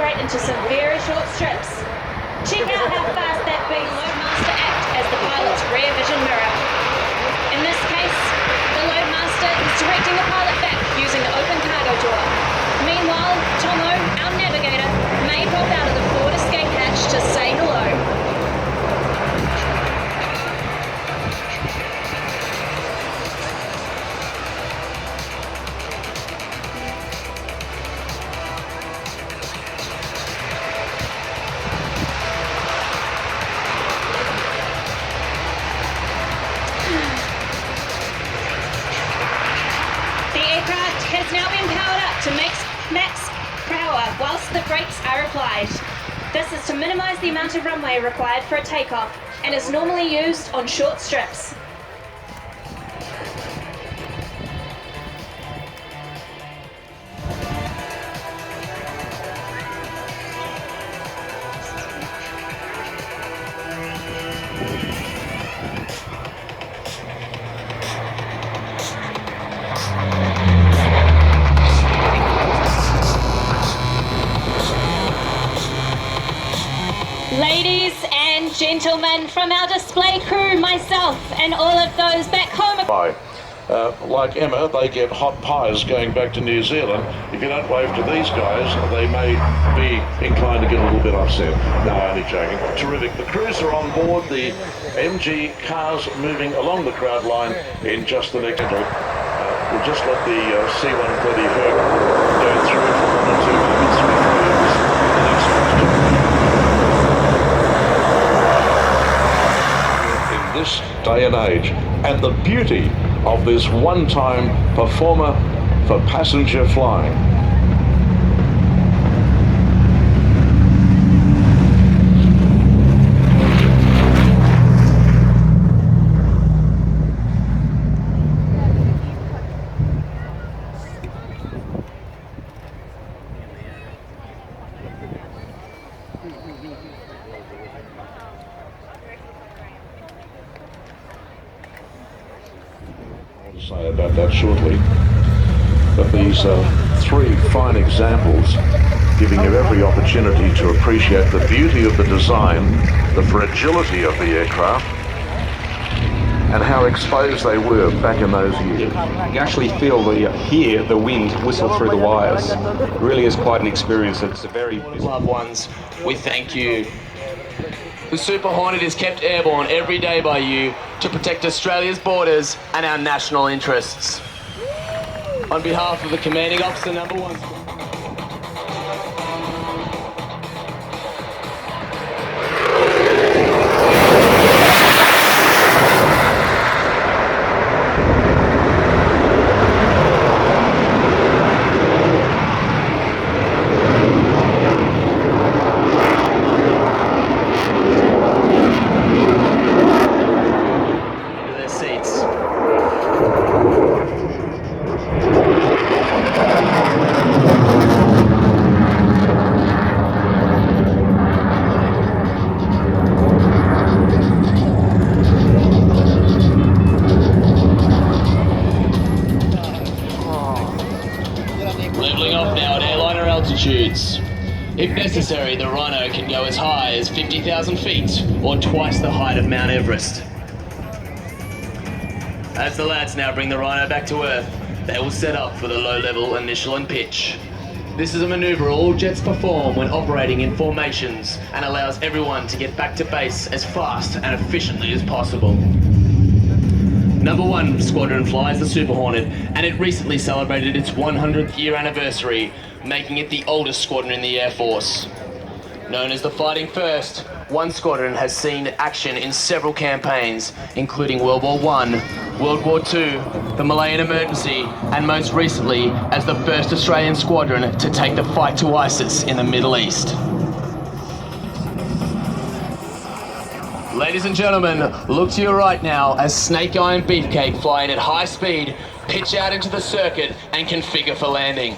separate into some very short strips. Check out how fast that big loadmaster acts as the pilot's rear vision mirror. In this case, the loadmaster is directing the pilot back using the open cargo door. Meanwhile, Tomo, our navigator, may pop out of the forward escape hatch to say hello. Has now been powered up to max power whilst the brakes are applied. This is to minimise the amount of runway required for a takeoff and is normally used on short strips. Ladies and gentlemen, from our display crew, myself and all of those back home. Like Emma, they get hot pies going back to New Zealand. If you don't wave to these guys, they may be inclined to get a little bit upset. No, only joking. Terrific. The crews are on board. The MG cars moving along the crowd line in just the next minute. We'll just let the C130 go through for 1 or 2 minutes before the next question. This day and age, and the beauty of this one-time performer for passenger flying. Say about that shortly, but these are 3 fine examples giving you every opportunity to appreciate the beauty of the design, the fragility of the aircraft, and how exposed they were back in those years. You actually hear the wind whistle through the wires. It really is quite an experience. It's a very loved ones. We thank you. The Super Hornet is kept airborne every day by you to protect Australia's borders and our national interests. On behalf of the Commanding Officer Number 1... Leveling off now at airliner altitudes. If necessary, the Rhino can go as high as 50,000 feet, or twice the height of Mount Everest. As the lads now bring the Rhino back to Earth, they will set up for the low-level initial and pitch. This is a manoeuvre all jets perform when operating in formations and allows everyone to get back to base as fast and efficiently as possible. Number 1 Squadron flies the Super Hornet, and it recently celebrated its 100th year anniversary, making it the oldest squadron in the Air Force. Known as the Fighting First, 1 Squadron has seen action in several campaigns, including World War I, World War II, the Malayan Emergency, and most recently as the first Australian squadron to take the fight to ISIS in the Middle East. Ladies and gentlemen, look to your right now as Snake Eye and Beefcake fly in at high speed, pitch out into the circuit, and configure for landing.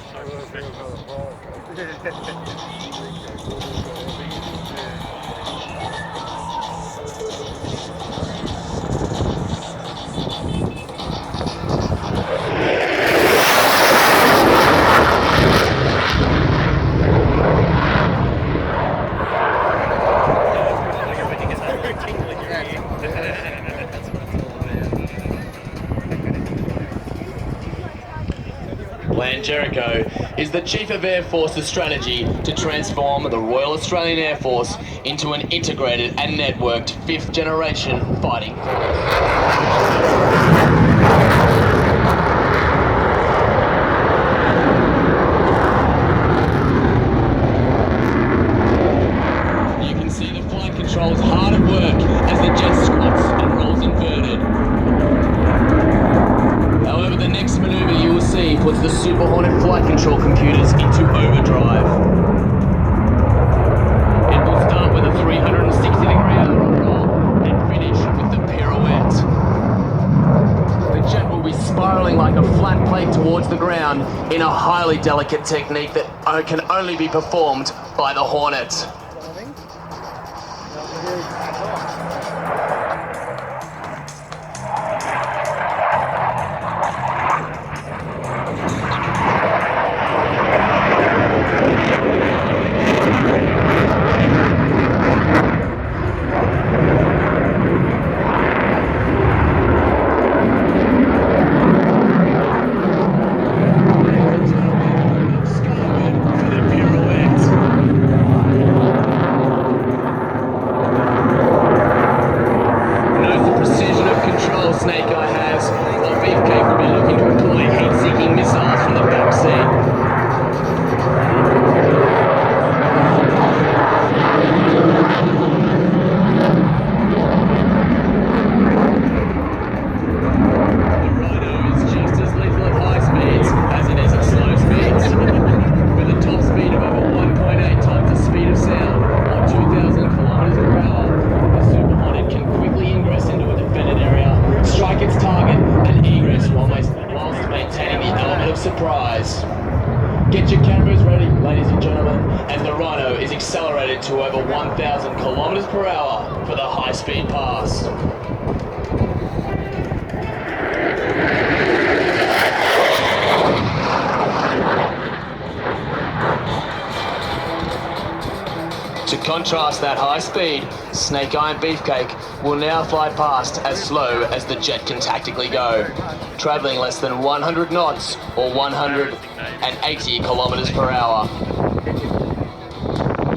Land Jericho, is the Chief of Air Force's strategy to transform the Royal Australian Air Force into an integrated and networked fifth-generation fighting force. Controls hard at work as the jet squats and rolls inverted. However, the next maneuver you will see puts the Super Hornet flight control computers into overdrive. It will start with a 360-degree aileron roll and finish with the pirouette. The jet will be spiraling like a flat plate towards the ground in a highly delicate technique that can only be performed by the Hornet. Get your cameras ready, ladies and gentlemen, as the Rhino is accelerated to over 1,000 kilometers per hour for the high-speed pass. To contrast that high speed, Snake Eye and Beefcake will now fly past as slow as the jet can tactically go, traveling less than 100 knots or 180 kilometers per hour.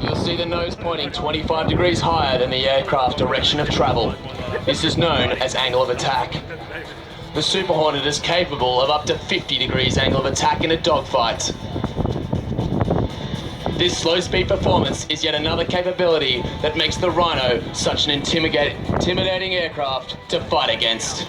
You'll see the nose pointing 25 degrees higher than the aircraft direction of travel. This is known as angle of attack. The Super Hornet is capable of up to 50 degrees angle of attack in a dogfight. This slow-speed performance is yet another capability that makes the Rhino such an intimidating aircraft to fight against.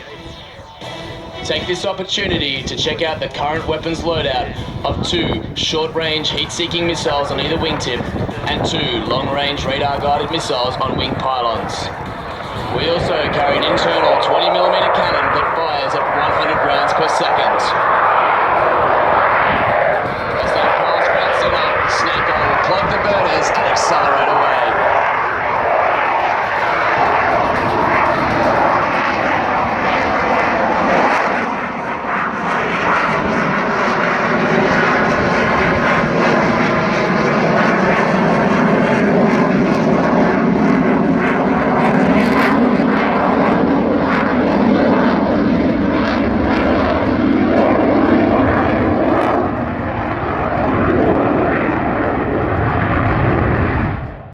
Take this opportunity to check out the current weapons loadout of 2 short-range heat-seeking missiles on either wingtip and 2 long-range radar-guided missiles on wing pylons. We also carry an internal 20mm cannon that fires